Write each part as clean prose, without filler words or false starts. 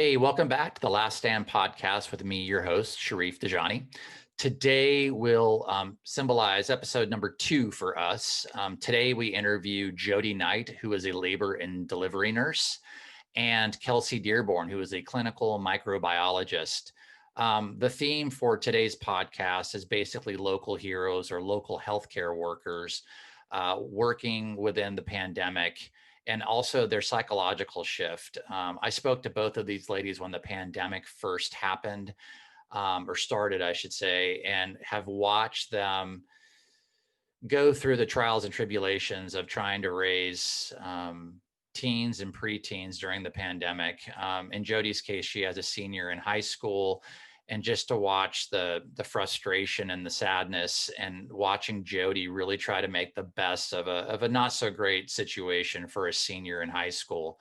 Hey, welcome back to the Last Stand podcast with me, your host, Sharif Dajani. Today will symbolize episode number 2 for us. Today we interview Jody Knight, who is a labor and delivery nurse, and Kelsey Dearborn, who is a clinical microbiologist. The theme for today's podcast is basically local heroes or local healthcare workers working within the pandemic, and also their psychological shift. I spoke to both of these ladies when the pandemic first happened, or started, I should say, and have watched them go through the trials and tribulations of trying to raise teens and preteens during the pandemic. In Jody's case, she has a senior in high school, and just to watch the frustration and the sadness, and watching Jody really try to make the best of a not so great situation for a senior in high school.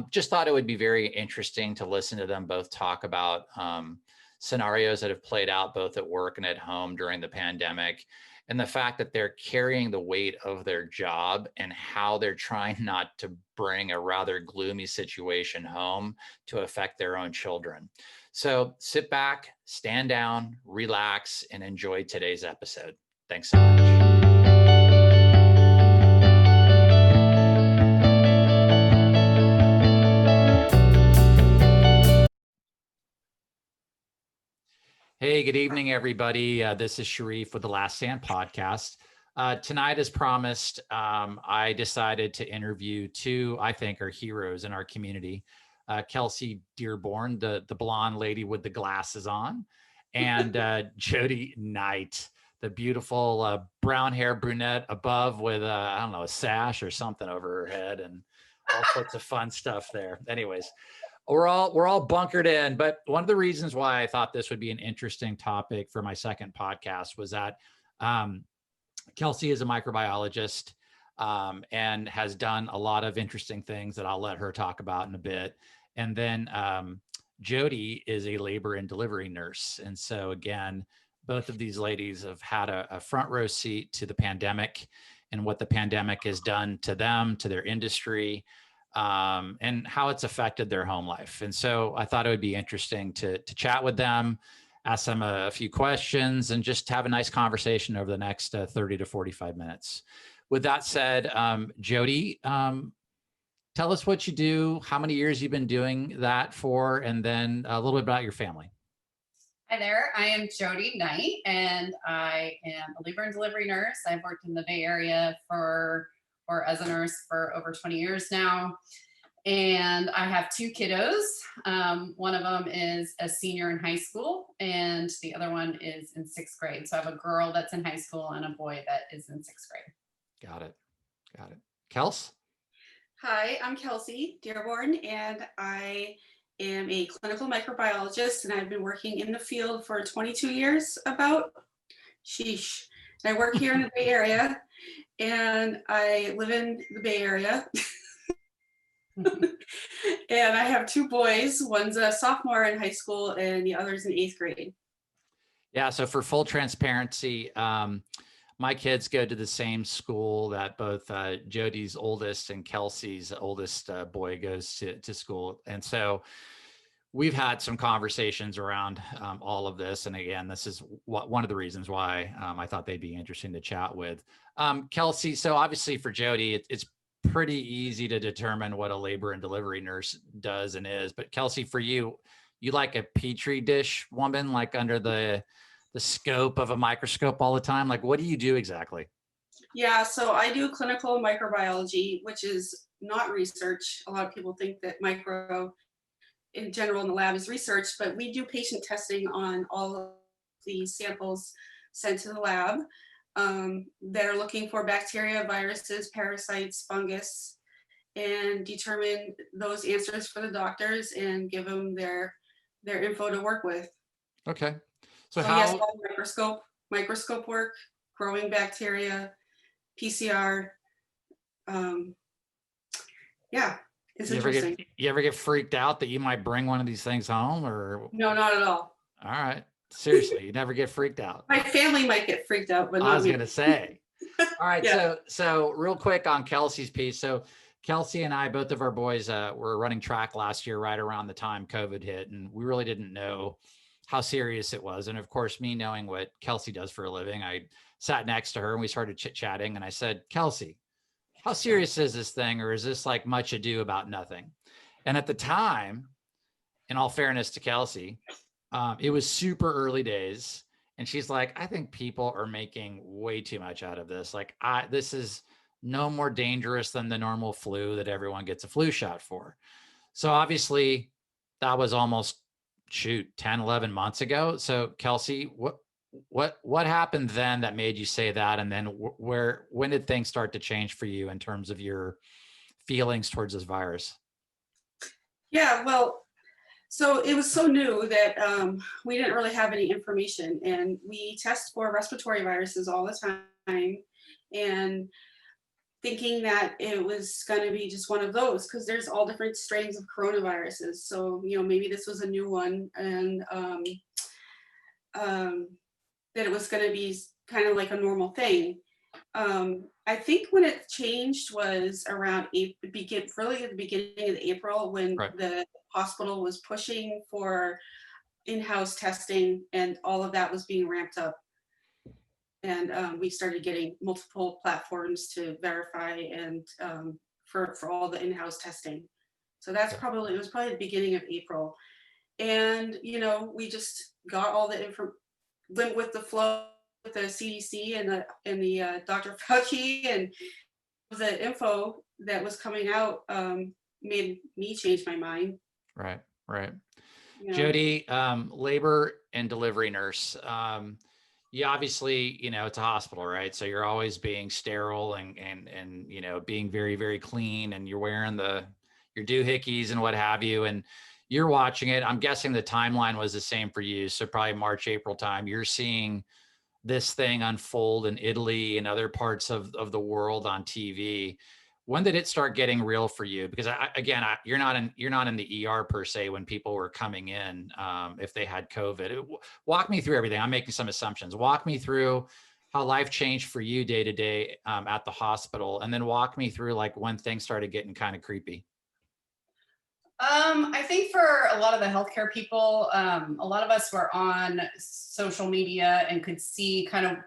Just thought it would be very interesting to listen to them both talk about scenarios that have played out both at work and at home during the pandemic, and the fact that they're carrying the weight of their job and how they're trying not to bring a rather gloomy situation home to affect their own children. So sit back, stand down, relax, and enjoy today's episode. Thanks so much. Hey, good evening, everybody. This is Sharif with the Last Stand podcast. Tonight, as promised, I decided to interview two, I think, are heroes in our community. Kelsey Dearborn, the blonde lady with the glasses on, and Jody Knight, the beautiful brown hair brunette above with, I don't know, a sash or something over her head and all sorts of fun stuff there. Anyways, we're all bunkered in, but one of the reasons why I thought this would be an interesting topic for my second podcast was that Kelsey is a microbiologist and has done a lot of interesting things that I'll let her talk about in a bit. And then Jody is a labor and delivery nurse. And so again, both of these ladies have had a front row seat to the pandemic and what the pandemic has done to them, to their industry, and how it's affected their home life. And so I thought it would be interesting to chat with them, ask them a few questions, and just have a nice conversation over the next 30 to 45 minutes. With that said, Jody, tell us what you do, how many years you've been doing that for, and then a little bit about your family. Hi there, I am Jody Knight, and I am a labor and delivery nurse. I've worked in the Bay Area as a nurse for over 20 years now. And I have two kiddos. One of them is a senior in high school, and the other one is in 6th grade. So I have a girl that's in high school and a boy that is in 6th grade. Got it. Kels? Hi, I'm Kelsey Dearborn, and I am a clinical microbiologist, and I've been working in the field for 22 years about. Sheesh. And I work here in the Bay Area, and I live in the Bay Area. And I have two boys. One's a sophomore in high school, and the other's in 8th grade. Yeah, so for full transparency, my kids go to the same school that both Jody's oldest and Kelsey's oldest boy goes to school. And so we've had some conversations around all of this. And again, this is one of the reasons why I thought they'd be interesting to chat with. Kelsey, so obviously for Jody, it's pretty easy to determine what a labor and delivery nurse does and is. But Kelsey, for you like a petri dish woman, like under the scope of a microscope all the time? Like, what do you do exactly? Yeah, so I do clinical microbiology, which is not research. A lot of people think that micro in general in the lab is research, but we do patient testing on all of the samples sent to the lab that are looking for bacteria, viruses, parasites, fungus, and determine those answers for the doctors and give them their info to work with. Okay. So yes, microscope work, growing bacteria, PCR. Yeah, it's interesting. You ever get freaked out that you might bring one of these things home, or? No, not at all. All right. Seriously, you never get freaked out. My family might get freaked out, but not me. I was going to say. All right. Yeah. So real quick on Kelsey's piece. So Kelsey and I, both of our boys, were running track last year, right around the time COVID hit, and we really didn't know how serious it was. And of course, me knowing what Kelsey does for a living, I sat next to her and we started chit-chatting, and I said, Kelsey, how serious is this thing, or is this like much ado about nothing? And at the time, in all fairness to Kelsey, it was super early days. And she's like, I think people are making way too much out of this. Like, this is no more dangerous than the normal flu that everyone gets a flu shot for. So obviously that was almost 10, 11 months ago. So Kelsey, what happened then that made you say that? And then when did things start to change for you in terms of your feelings towards this virus? Yeah, well, so it was so new that we didn't really have any information, and we test for respiratory viruses all the time, and thinking that it was going to be just one of those, because there's all different strains of coronaviruses. So, maybe this was a new one, and that it was going to be kind of like a normal thing. I think when it changed was around really at the beginning of April, when Right. the hospital was pushing for in-house testing, and all of that was being ramped up. And we started getting multiple platforms to verify and for all the in-house testing. So it was probably the beginning of April. And, we just got all the went with the flow with the CDC and the Dr. Fauci, and the info that was coming out made me change my mind. Right. Right. You know. Jody, labor and delivery nurse. You obviously, it's a hospital, right? So you're always being sterile and being very, very clean, and you're wearing your doohickeys and what have you. And you're watching it. I'm guessing the timeline was the same for you. So probably March, April time, you're seeing this thing unfold in Italy and other parts of the world on TV. When did it start getting real for you? Because you're not in the ER per se when people were coming in, if they had COVID. Walk me through everything. I'm making some assumptions. Walk me through how life changed for you day to day at the hospital, and then walk me through like when things started getting kind of creepy. I think for a lot of the healthcare people, a lot of us were on social media and could see kind of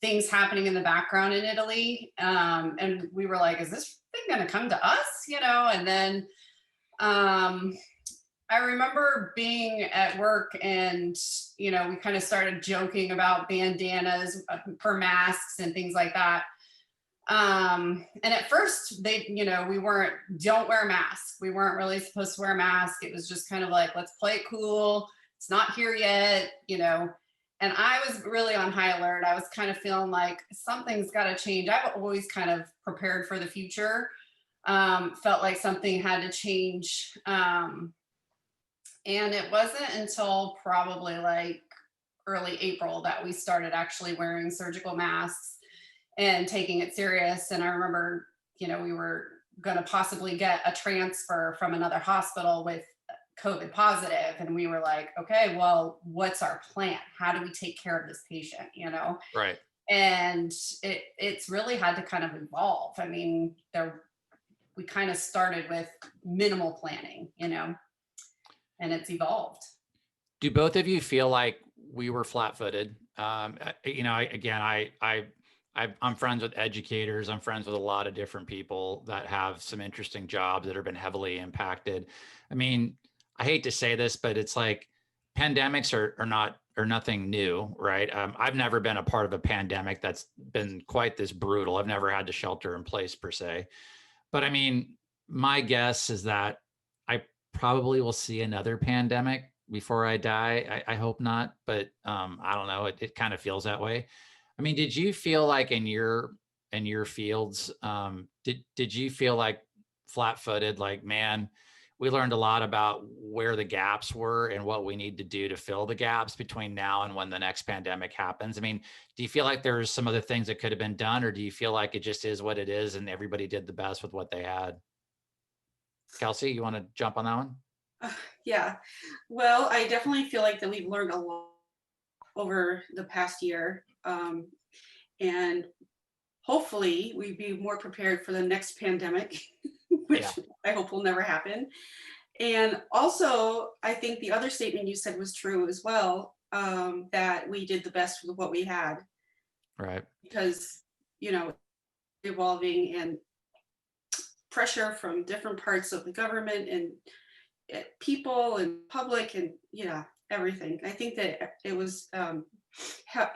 things happening in the background in Italy. And we were like, is this thing going to come to us? And then I remember being at work, and, we kind of started joking about bandanas for masks and things like that. And at first they, don't wear a mask. We weren't really supposed to wear a mask. It was just kind of like, let's play it cool. It's not here yet, and I was really on high alert. I was kind of feeling like something's got to change. I've always kind of prepared for the future. Felt like something had to change. And it wasn't until probably like early April that we started actually wearing surgical masks and taking it serious. And I remember, we were going to possibly get a transfer from another hospital with COVID positive. And we were like, okay, well, what's our plan? How do we take care of this patient, Right. And it's really had to kind of evolve. I mean, we kind of started with minimal planning, and it's evolved. Do both of you feel like we were flat-footed? I'm friends with educators. I'm friends with a lot of different people that have some interesting jobs that have been heavily impacted. I mean, I hate to say this, but it's like pandemics are nothing new, right? I've never been a part of a pandemic that's been quite this brutal. I've never had to shelter in place per se. But I mean, my guess is that I probably will see another pandemic before I die. I hope not, but I don't know. It kind of feels that way. I mean, did you feel like in your fields, did you feel like flat-footed? Like, man, we learned a lot about where the gaps were and what we need to do to fill the gaps between now and when the next pandemic happens. I mean, do you feel like there's some other things that could have been done, or do you feel like it just is what it is and everybody did the best with what they had? Kelsey, you want to jump on that one? Yeah, well, I definitely feel like that we've learned a lot over the past year, and hopefully we'd be more prepared for the next pandemic. which Yeah. I hope will never happen. And also, I think the other statement you said was true as well, that we did the best with what we had, Right. because, you know, evolving and pressure from different parts of the government and people and public and everything. I think that it was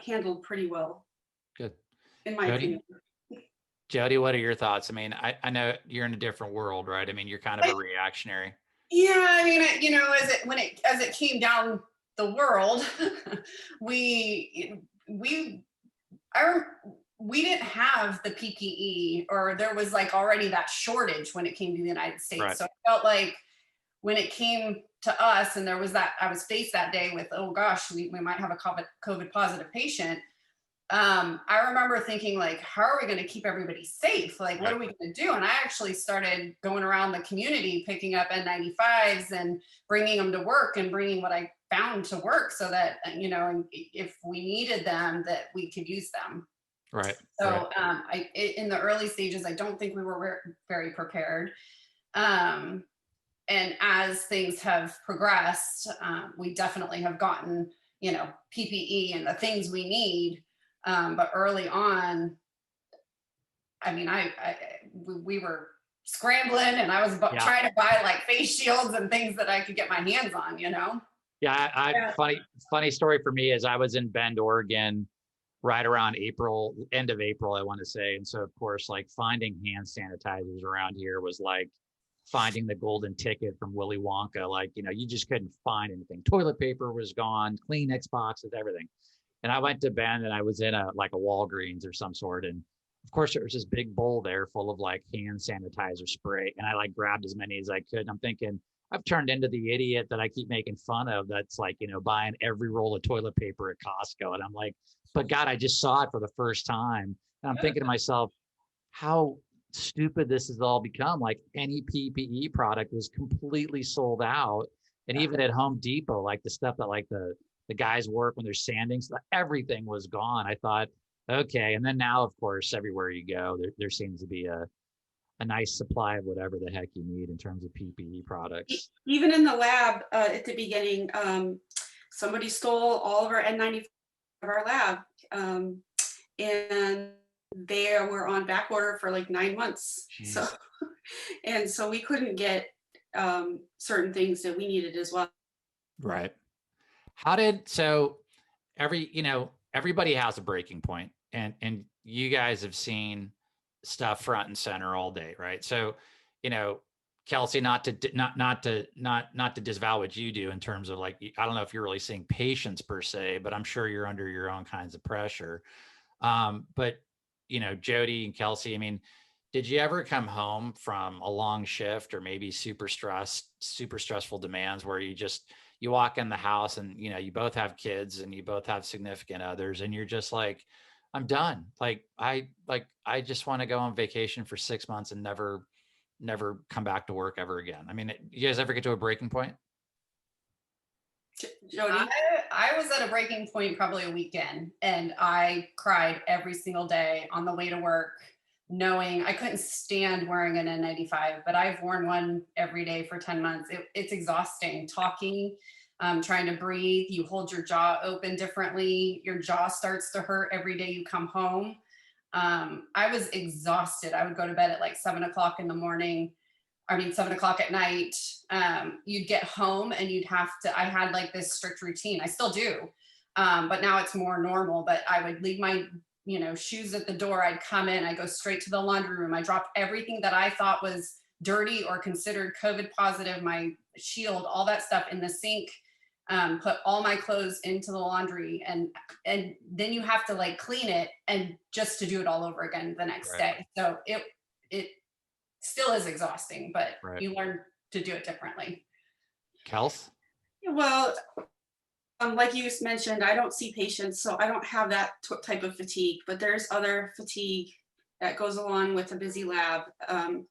handled pretty well, Good. in my Jody? opinion. Jody, what are your thoughts? I mean, I know you're in a different world, right? I mean, you're kind of a reactionary. Yeah, I mean, as it came down the world, we I we didn't have the PPE, or there was like already that shortage when it came to the United States. Right. So I felt like when it came to us, and there was that, I was faced that day with, oh gosh, we might have a COVID positive patient. I remember thinking, like, how are we going to keep everybody safe? Like, what are we going to do? And I actually started going around the community, picking up N95s and bringing them to work, and bringing what I found to work, so that, if we needed them, that we could use them. Right. So in the early stages, I don't think we were very prepared. And as things have progressed, we definitely have gotten, PPE and the things we need. But early on, I mean, we were scrambling, and I was trying to buy like face shields and things that I could get my hands on, Yeah. Funny story for me is I was in Bend, Oregon, right around April, end of April, I want to say. And so, of course, like finding hand sanitizers around here was like finding the golden ticket from Willy Wonka. Like, you just couldn't find anything. Toilet paper was gone, Kleenex boxes, everything. And I went to Bend, and I was in a Walgreens or some sort. And of course, there was this big bowl there full of like hand sanitizer spray. And I like grabbed as many as I could. And I'm thinking, I've turned into the idiot that I keep making fun of, that's like, buying every roll of toilet paper at Costco. And I'm like, but God, I just saw it for the first time. And I'm thinking to myself, how stupid this has all become. Like any PPE product was completely sold out. And even at Home Depot, like the stuff that like the guys work when they're sanding, so everything was gone. I thought, okay. And then now, of course, everywhere you go, there seems to be a nice supply of whatever the heck you need in terms of PPE products. Even in the lab at the beginning, somebody stole all of our N95 of our lab, and they were on back order for like 9 months. Jeez. So we couldn't get certain things that we needed as well. Right. Everybody has a breaking point, and you guys have seen stuff front and center all day, right? So, Kelsey, not to disavow what you do in terms of like, I don't know if you're really seeing patients per se, but I'm sure you're under your own kinds of pressure. But Jody and Kelsey, I mean, did you ever come home from a long shift or maybe super stressful demands where you walk in the house and, you both have kids and you both have significant others, and you're just like, I'm done. I just want to go on vacation for 6 months and never come back to work ever again. I mean, you guys ever get to a breaking point? Jody? I was at a breaking point probably a weekend, and I cried every single day on the way to work, knowing I couldn't stand wearing an N95, but I've worn one every day for 10 months. It's exhausting talking, trying to breathe. You hold your jaw open differently. Your jaw starts to hurt every day you come home. I was exhausted. I would go to bed at like 7 o'clock in the morning. 7 o'clock at night. You'd get home and I had like this strict routine. I still do. But now it's more normal, but I would leave my, shoes at the door. I'd come in, I go straight to the laundry room. I drop everything that I thought was dirty or considered COVID positive, my shield, all that stuff in the sink, put all my clothes into the laundry, and then you have to like clean it, and just to do it all over again the next day. So it still is exhausting, but you learn to do it differently. Kels? Well, like you mentioned, I don't see patients, so I don't have that type of fatigue, but there's other fatigue that goes along with a busy lab.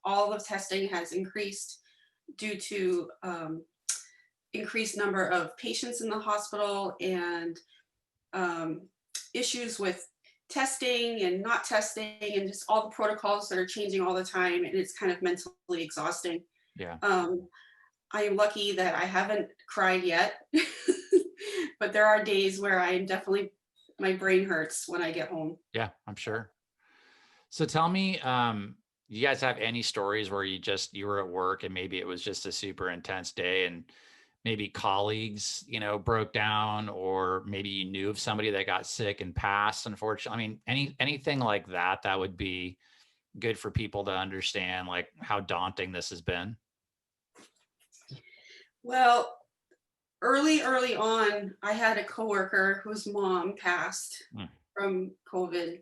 All of testing has increased due to increased number of patients in the hospital, and issues with testing and not testing and just all the protocols that are changing all the time, and it's kind of mentally exhausting. Yeah. I am lucky that I haven't cried yet, but there are days where I'm definitely, my brain hurts when I get home. Yeah, I'm sure. So tell me, you guys have any stories where you were at work and maybe it was just a super intense day and maybe colleagues, broke down, or maybe you knew of somebody that got sick and passed, unfortunately? I mean, anything like that, that would be good for people to understand, like how daunting this has been. Well, early on, I had a coworker whose mom passed Hmm. from COVID.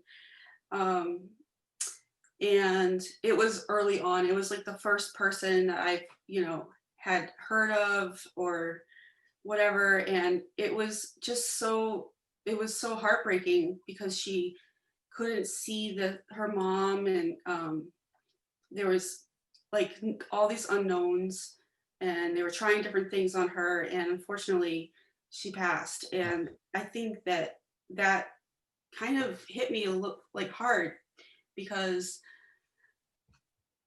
Um, and it was early on. It was like the first person that I, had heard of or whatever. And it was just it was so heartbreaking because she couldn't see her mom, and there was like all these unknowns, and they were trying different things on her, and unfortunately she passed. And I think that kind of hit me a little like hard, because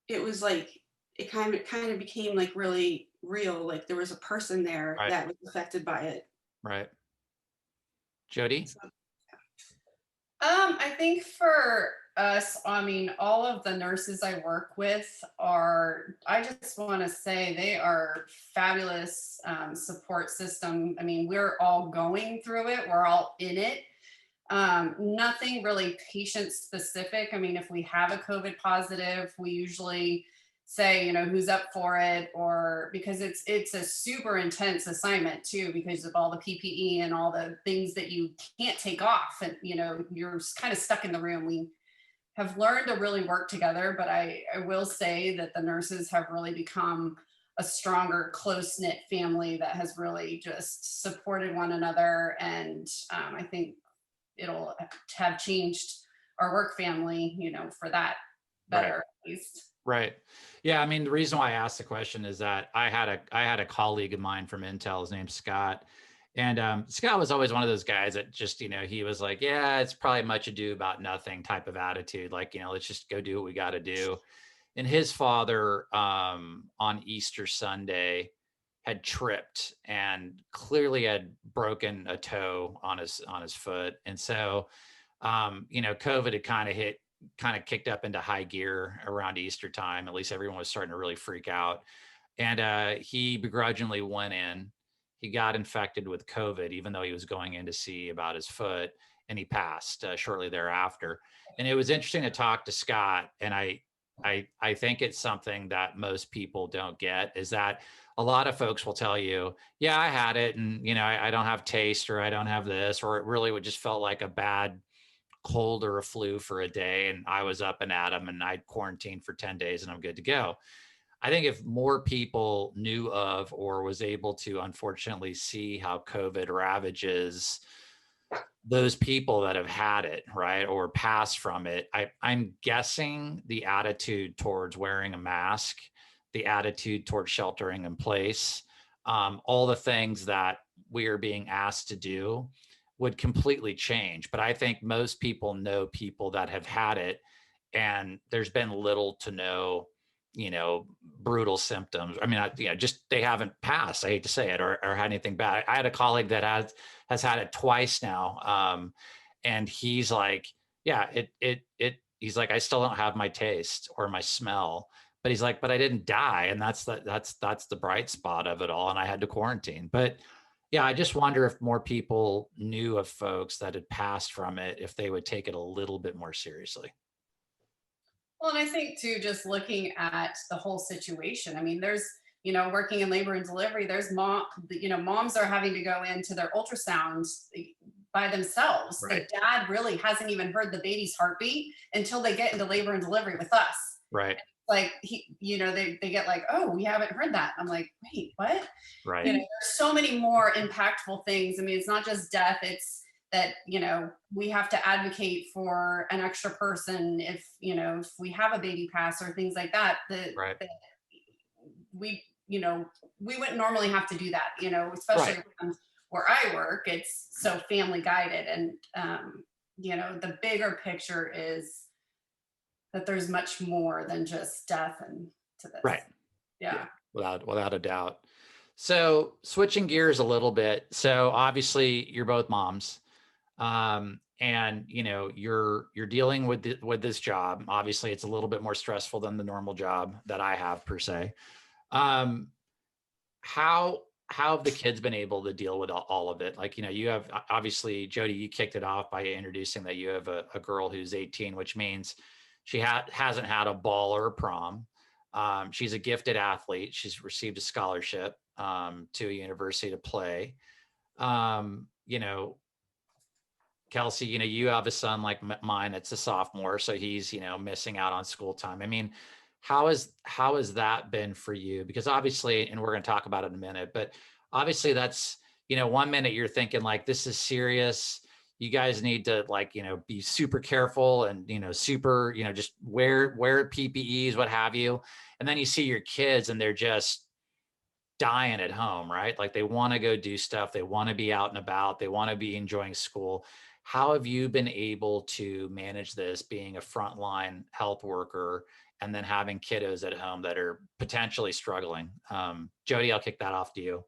it was like it kind of became like really real, like there was a person there Right. that was affected by it. Right. Jody? So, I think for us, I mean, all of the nurses I work with I just want to say they are fabulous support system. I mean, we're all going through it, we're all in it. Nothing really patient specific. I mean, if we have a COVID positive, we usually say, who's up for it, or because it's a super intense assignment too, because of all the PPE and all the things that you can't take off, and you're kind of stuck in the room. We have learned to really work together, but I will say that the nurses have really become a stronger, close-knit family that has really just supported one another. And I think it'll have changed our work family, for that better, Right. at least. Right. Yeah. I mean, the reason why I asked the question is that I had a colleague of mine from Intel. His name's Scott. And Scott was always one of those guys that just, he was like, yeah, it's probably much ado about nothing type of attitude. Like, let's just go do what we got to do. And his father on Easter Sunday had tripped and clearly had broken a toe on his foot. And so, COVID had kind of kicked up into high gear around Easter time. At least everyone was starting to really freak out. And he begrudgingly went in. He got infected with COVID, even though he was going in to see about his foot, and he passed shortly thereafter. And it was interesting to talk to Scott. And I think it's something that most people don't get, is that a lot of folks will tell you, yeah, I had it, and I don't have taste, or I don't have this, or it really would just felt like a bad cold or a flu for a day, and I was up and at them, and I'd quarantined for 10 days and I'm good to go. I think if more people knew of, or was able to unfortunately see how COVID ravages those people that have had it, right, or passed from it, I'm guessing the attitude towards wearing a mask, the attitude towards sheltering in place, all the things that we are being asked to do would completely change. But I think most people know people that have had it, and there's been little to no, brutal symptoms. I mean, just they haven't passed. I hate to say it, or had anything bad. I had a colleague that has had it twice now, and he's like, yeah, He's like, I still don't have my taste or my smell, but he's like, but I didn't die, and that's the bright spot of it all. And I had to quarantine, but. Yeah, I just wonder if more people knew of folks that had passed from it, if they would take it a little bit more seriously. Well, and I think too, just looking at the whole situation, I mean, there's, working in labor and delivery, there's moms are having to go into their ultrasounds by themselves. Right. The dad really hasn't even heard the baby's heartbeat until they get into labor and delivery with us. Right. Like they get like, oh, we haven't heard that. I'm like, wait, what? Right. There's so many more impactful things. I mean, it's not just death, it's that we have to advocate for an extra person if we have a baby pass or things like that, Right. that we we wouldn't normally have to do that, especially Right. where I work. It's so family guided, and the bigger picture is that there's much more than just death and to this. Right. Yeah. Without a doubt. So switching gears a little bit. So obviously you're both moms. And you're dealing with this job. Obviously it's a little bit more stressful than the normal job that I have per se. How have the kids been able to deal with all of it? Like, you have, obviously, Jody, you kicked it off by introducing that you have a girl who's 18, which means she hasn't had a ball or a prom. She's a gifted athlete. She's received a scholarship to a university to play. Kelsey, you have a son like mine that's a sophomore, so he's, missing out on school time. I mean, how has that been for you? Because obviously, and we're going to talk about it in a minute, but obviously that's, one minute you're thinking like, this is serious. You guys need to be super careful and, super, just wear PPEs, what have you. And then you see your kids and they're just dying at home, right? Like they want to go do stuff. They want to be out and about. They want to be enjoying school. How have you been able to manage this being a frontline health worker and then having kiddos at home that are potentially struggling? Jody, I'll kick that off to you.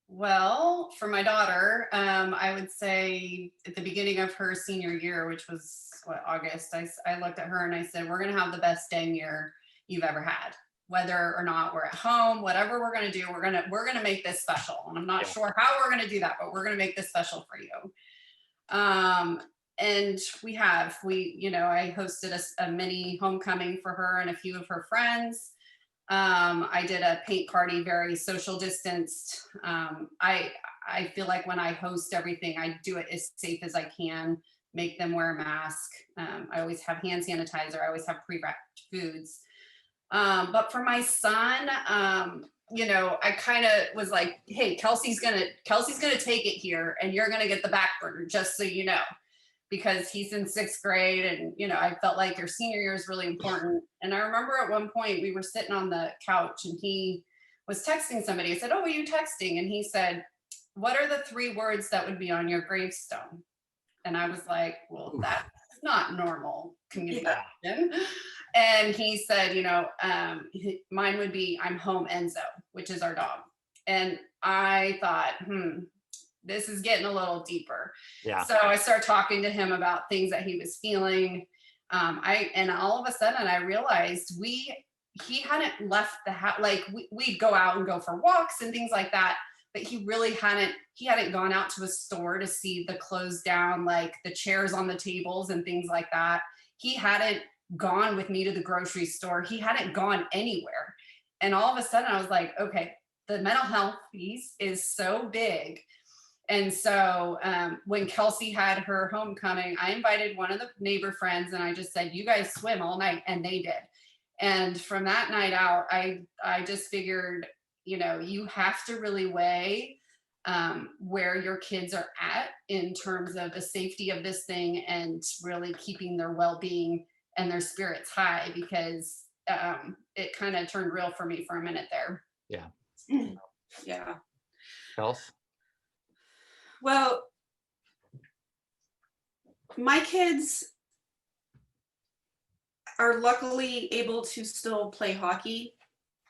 Well, for my daughter, I would say at the beginning of her senior year, which was August, I looked at her and I said, we're going to have the best dang year you've ever had. Whether or not we're at home, whatever we're going to do, we're going to make this special. And I'm not sure how we're going to do that, but we're going to make this special for you. And I hosted a mini homecoming for her and a few of her friends. I did a paint party, very social distanced. I feel like when I host everything, I do it as safe as I can, make them wear a mask. I always have hand sanitizer. I always have pre-wrapped foods. But for my son, I kind of was like, hey, Kelsey's gonna take it here and you're gonna get the back burner, just so you know, because he's in 6th grade and, I felt like your senior year is really important. And I remember at one point we were sitting on the couch and he was texting somebody. I said, oh, are you texting? And he said, what are the 3 words that would be on your gravestone? And I was like, well, that's not normal communication. Yeah. And he said, mine would be, I'm home, Enzo, which is our dog. And I thought, this is getting a little deeper. Yeah. So I started talking to him about things that he was feeling. And all of a sudden I realized he hadn't left the house. Like we'd go out and go for walks and things like that. But he hadn't gone out to a store to see the closed down, like the chairs on the tables and things like that. He hadn't gone with me to the grocery store. He hadn't gone anywhere. And all of a sudden I was like, okay, the mental health piece is so big. And so when Kelsey had her homecoming, I invited one of the neighbor friends and I just said, you guys swim all night. And they did. And from that night out, I just figured, you have to really weigh where your kids are at in terms of the safety of this thing and really keeping their well-being and their spirits high, because it kind of turned real for me for a minute there. Yeah. Yeah. Health. Well, my kids are luckily able to still play hockey.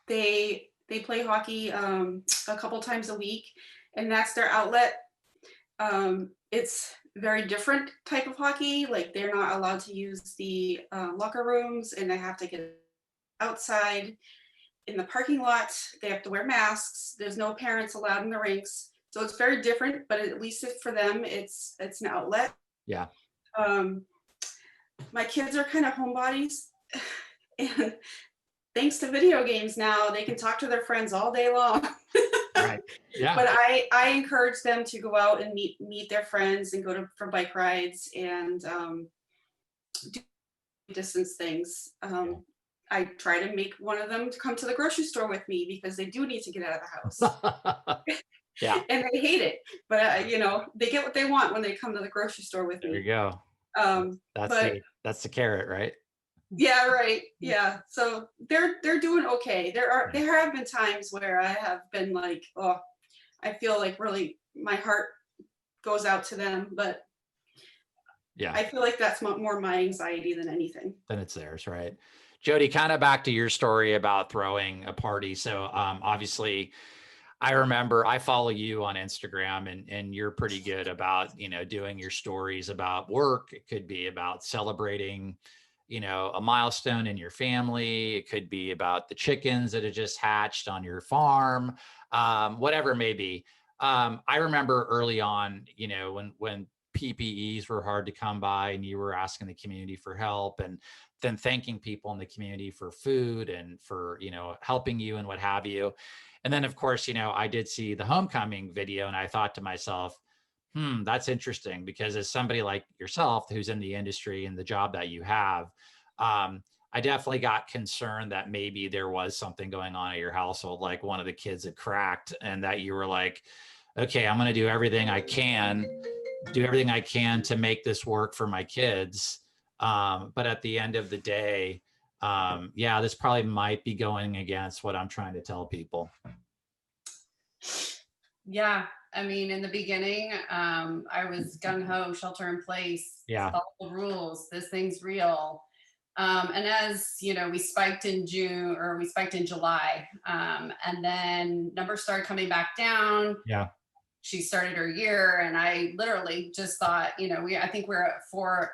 They play hockey a couple times a week, and that's their outlet. It's very different type of hockey. Like they're not allowed to use the locker rooms, and they have to get outside in the parking lot. They have to wear masks. There's no parents allowed in the rinks. So it's very different, but at least for them, it's an outlet. Yeah. My kids are kind of homebodies, and thanks to video games now, they can talk to their friends all day long. Right. Yeah. But I encourage them to go out and meet their friends and go for bike rides and do distance things. I try to make one of them to come to the grocery store with me because they do need to get out of the house. Yeah. And they hate it, but they get what they want when they come to the grocery store with me. There you go. That's the carrot, right? Yeah, right. Yeah. So they're doing okay. There have been times where I have been like, oh, I feel like really my heart goes out to them, but Yeah. I feel like that's more my anxiety than anything. Then it's theirs, right? Jody, kind of back to your story about throwing a party. So obviously, I remember I follow you on Instagram, and you're pretty good about, doing your stories about work. It could be about celebrating, a milestone in your family. It could be about the chickens that had just hatched on your farm, whatever it may be. I remember early on, when PPEs were hard to come by and you were asking the community for help, and then thanking people in the community for food and for, helping you and what have you. And then, of course, I did see the homecoming video, and I thought to myself, that's interesting, because as somebody like yourself who's in the industry and the job that you have, I definitely got concerned that maybe there was something going on at your household, like one of the kids had cracked, and that you were like, okay, I'm going to do everything I can to make this work for my kids. But at the end of the day, yeah, this probably might be going against what I'm trying to tell people. Yeah. I mean, in the beginning, I was gung-ho, shelter in place, Yeah. follow the rules, this thing's real. And as we spiked in June, or we spiked in July, and then numbers started coming back down. Yeah. She started her year, and I literally just thought, I think we're at 4,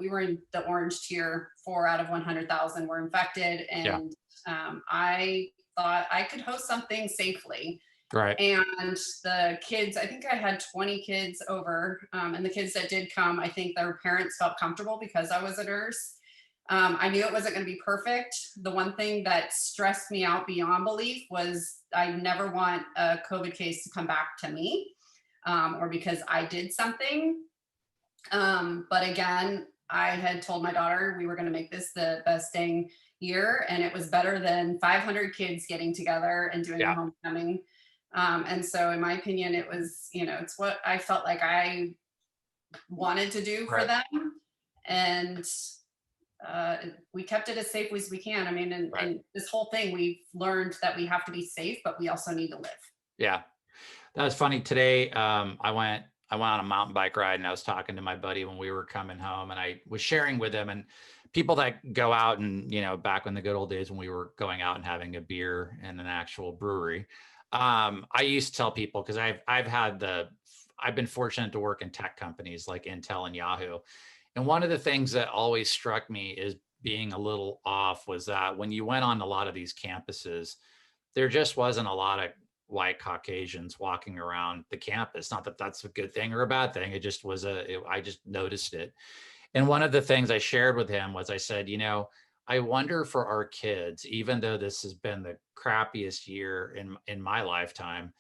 we were in the orange tier, 4 out of 100,000 were infected. And I thought I could host something safely. Right. And the kids, I think I had 20 kids over, and the kids that did come, I think their parents felt comfortable because I was a nurse. I knew it wasn't going to be perfect. The one thing that stressed me out beyond belief was I never want a COVID case to come back to me, or because I did something. But again, I had told my daughter we were going to make this the best dang year, and it was better than 500 kids getting together and doing a homecoming. And so in my opinion, it was, it's what I felt like I wanted to do for them. And we kept it as safe as we can. I mean, and this whole thing, we've learned that we have to be safe, but we also need to live. Yeah. That was funny. Today, I went on a mountain bike ride, and I was talking to my buddy when we were coming home, and I was sharing with him, and people that go out and, back in the good old days when we were going out and having a beer in an actual brewery. I used to tell people, because I've been fortunate to work in tech companies like Intel and Yahoo. And one of the things that always struck me as being a little off was that when you went on a lot of these campuses, there just wasn't a lot of white Caucasians walking around the campus. Not that that's a good thing or a bad thing. It just was I just noticed it. And one of the things I shared with him was, I said, I wonder for our kids, even though this has been the crappiest year in my lifetime,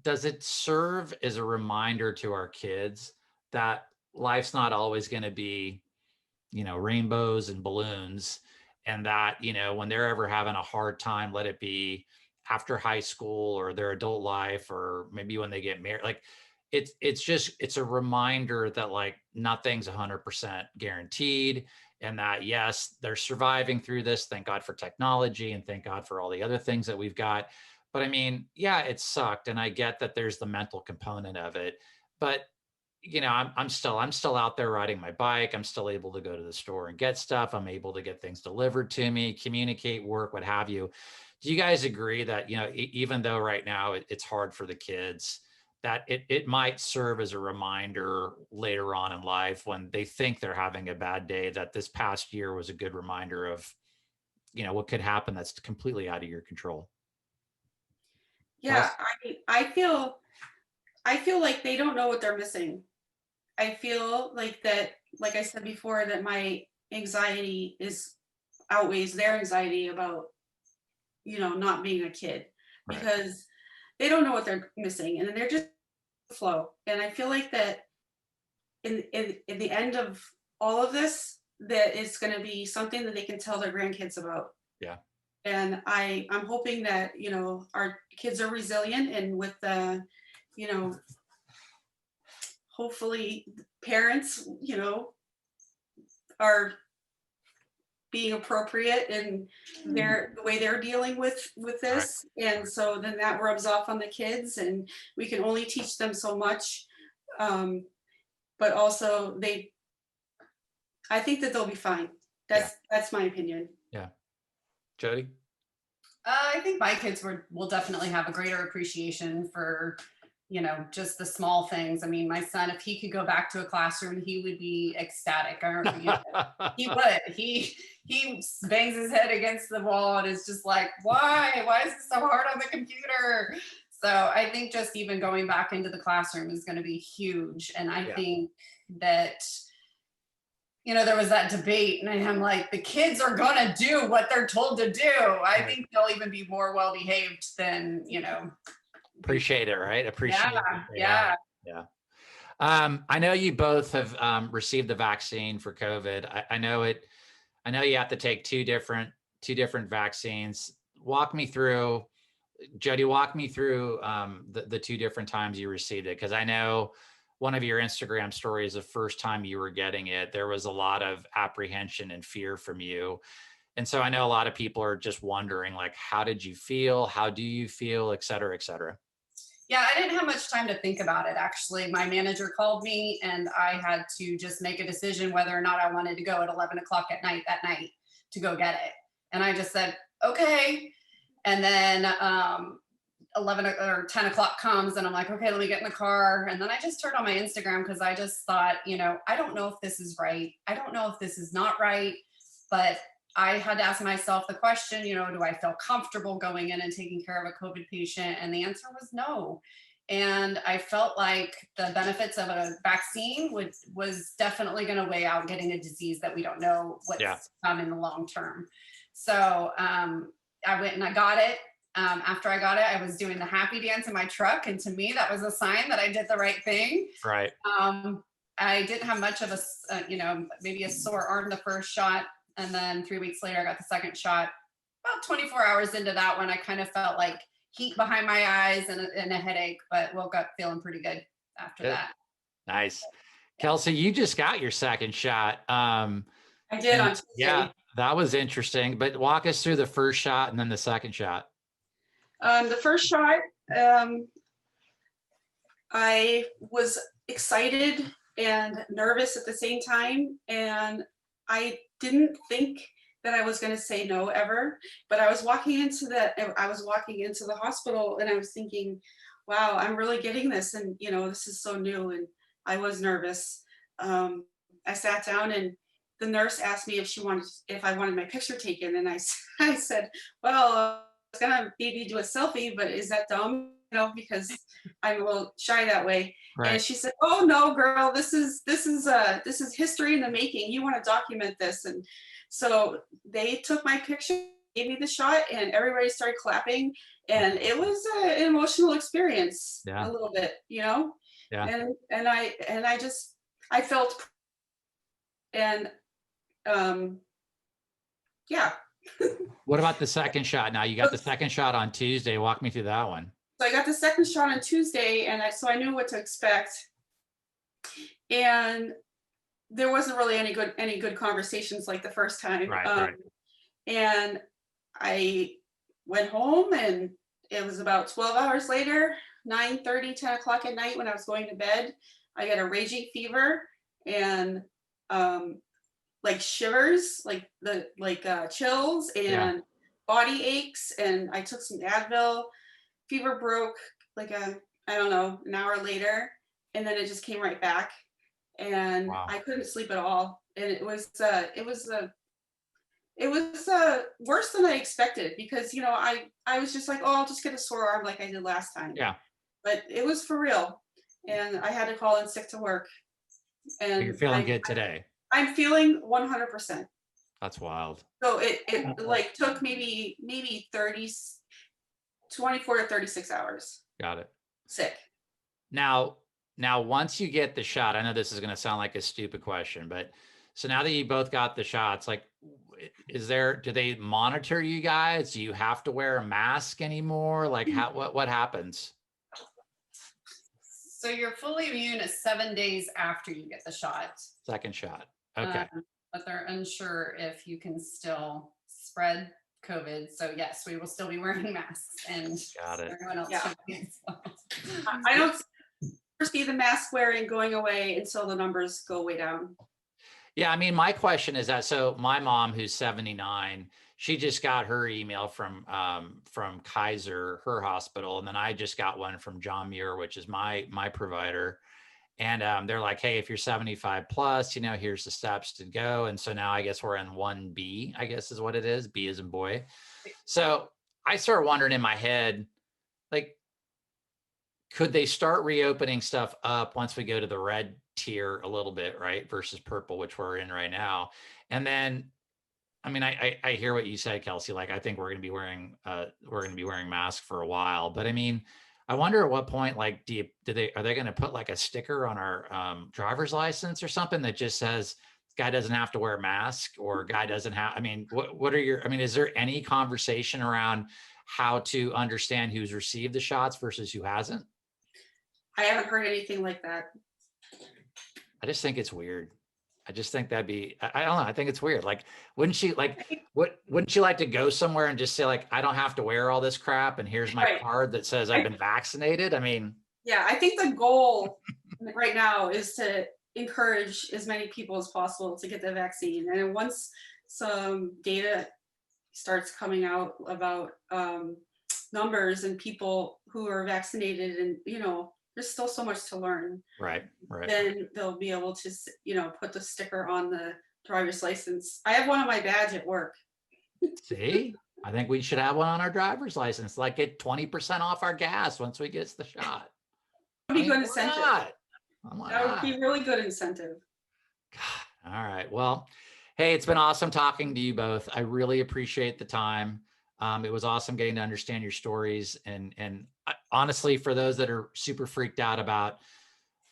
does it serve as a reminder to our kids that life's not always going to be, rainbows and balloons, and that, when they're ever having a hard time, let it be after high school or their adult life, or maybe when they get married. Like, it's a reminder that, like, nothing's 100% guaranteed, and that, yes, they're surviving through this. Thank God for technology, and thank God for all the other things that we've got. But I mean, yeah, it sucked. And I get that there's the mental component of it, but I'm still out there riding my bike. I'm still able to go to the store and get stuff. I'm able to get things delivered to me, communicate, work, what have you. Do you guys agree that, even though right now it's hard for the kids, that it might serve as a reminder later on in life when they think they're having a bad day, that this past year was a good reminder of, what could happen that's completely out of your control? Yeah, I feel like they don't know what they're missing. I feel like that, like I said before, that my anxiety outweighs their anxiety about, not being a kid, because they don't know what they're missing, and then they're just flow. And I feel like that in the end of all of this, that it's going to be something that they can tell their grandkids about. Yeah. And I'm hoping that, our kids are resilient, and with the, hopefully parents, are being appropriate in the way they're dealing with this. And so then that rubs off on the kids, and we can only teach them so much. but also I think that they'll be fine. That's my opinion. Yeah. Jody? I think my kids will definitely have a greater appreciation for, just the small things. I mean, my son, if he could go back to a classroom, he would be ecstatic. He would. He bangs his head against the wall and is just like, why is it so hard on the computer? So I think just even going back into the classroom is going to be huge. And I think that, there was that debate, and I'm like, the kids are going to do what they're told to do. I think they'll even be more well-behaved than, Appreciate it, right? Appreciate it. Yeah. I know you both have received the vaccine for COVID. I know you have to take two different vaccines. Jody, walk me through the two different times you received it, because I know one of your Instagram stories, the first time you were getting it, there was a lot of apprehension and fear from you. And so I know a lot of people are just wondering, like, how did you feel? How do you feel, et cetera, et cetera? Yeah, I didn't have much time to think about it, actually. My manager called me and I had to just make a decision whether or not I wanted to go at 11 o'clock at night that night to go get it. And I just said, okay. And then 11 or 10 o'clock comes and I'm like, okay, let me get in the car. And then I just turned on my Instagram because I just thought, I don't know if this is right. I don't know if this is not right, but I had to ask myself the question, do I feel comfortable going in and taking care of a COVID patient? And the answer was no. And I felt like the benefits of a vaccine was definitely going to weigh out getting a disease that we don't know what's to come in the long term. So I went and I got it. After I got it, I was doing the happy dance in my truck. And to me, that was a sign that I did the right thing. Right. I didn't have much of a, maybe a sore arm the first shot. And then 3 weeks later, I got the second shot. About 24 hours into that one, I kind of felt like heat behind my eyes and a headache, but woke up feeling pretty good after that. Nice. Kelsey, you just got your second shot. I did on Tuesday. Yeah, that was interesting. But walk us through the first shot and then the second shot. The first shot, I was excited and nervous at the same time. And I didn't think that I was going to say no ever, but I was walking into the hospital and I was thinking, wow, I'm really getting this. And, this is so new. And I was nervous. I sat down and the nurse asked me if I wanted my picture taken. And I said, well, I was going to maybe do a selfie, but is that dumb? Because I'm a little shy that way. Right. And she said, oh no, girl, this is history in the making. You want to document this. And so they took my picture, gave me the shot, and everybody started clapping. And it was an emotional experience a little bit, Yeah. And I felt, and yeah. What about the second shot? Now you got the second shot on Tuesday. Walk me through that one. So I got the second shot on Tuesday, and so I knew what to expect. And there wasn't really any good conversations like the first time. Right. And I went home, and it was about 12 hours later, 9:30, 10 o'clock at night when I was going to bed. I got a raging fever and like shivers, like chills and body aches. And I took some Advil. Fever broke an hour later, and then it just came right back, and I couldn't sleep at all. And it was worse than I expected, because I was just like, oh, I'll just get a sore arm like I did last time. Yeah. But it was for real, and I had to call in sick to work. And you're feeling good today. I'm feeling 100%. That's wild. So it took maybe 24 to 36 hours. Got it. Sick. Now, once you get the shot, I know this is going to sound like a stupid question, but so now that you both got the shots, like, do they monitor you guys? Do you have to wear a mask anymore? Like, what happens? So you're fully immune 7 days after you get the shot. Second shot. Okay. But they're unsure if you can still spread COVID. So yes, we will still be wearing masks, and got it. Everyone else should be as well. I don't foresee the mask wearing going away until the numbers go way down. Yeah, I mean, my question is that, so my mom, who's 79, she just got her email from Kaiser, her hospital, and then I just got one from John Muir, which is my provider. And they're like, hey, if you're 75 plus, you know, here's the steps to go. And so now I guess we're in 1B, I guess is what it is. B as in boy. So I started wondering in my head, like, could they start reopening stuff up once we go to the red tier a little bit, right? Versus purple, which we're in right now. And then, I mean, I hear what you said, Kelsey. Like, I think we're going to be wearing masks for a while. But I mean, I wonder at what point, like, are they going to put like a sticker on our driver's license or something that just says guy doesn't have to wear a mask, or guy doesn't have, I mean, I mean, is there any conversation around how to understand who's received the shots versus who hasn't? I haven't heard anything like that. I just think it's weird. I just think that'd be, I don't know. I think it's weird. Like, wouldn't you like to go somewhere and just say like, I don't have to wear all this crap, and here's my card that says I've been vaccinated? I mean, yeah, I think the goal right now is to encourage as many people as possible to get the vaccine. And then once some data starts coming out about numbers and people who are vaccinated, and you know, there's still so much to learn. Right. Then they'll be able to, you know, put the sticker on the driver's license. I have one on my badge at work. See, I think we should have one on our driver's license, like get 20% off our gas once we get the shot. That would be good incentive. That would be really good incentive. God. All right. Well, hey, it's been awesome talking to you both. I really appreciate the time. It was awesome getting to understand your stories. And honestly, for those that are super freaked out about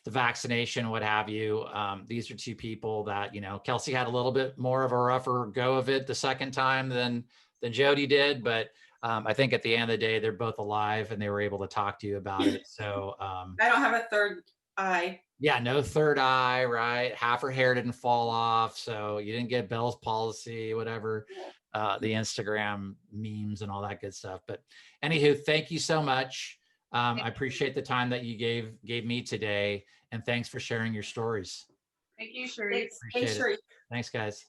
the vaccination, what have you, these are two people that, you know, Kelsey had a little bit more of a rougher go of it the second time than Jody did. But I think at the end of the day, they're both alive and they were able to talk to you about it. So I don't have a third eye. Yeah, no third eye, right? Half her hair didn't fall off. So you didn't get Bell's palsy, whatever, the Instagram memes and all that good stuff. But anywho, thank you so much. I appreciate the time that you gave me today. And thanks for sharing your stories. Thank you, Sheree. Thanks, Sheree. Thanks, guys.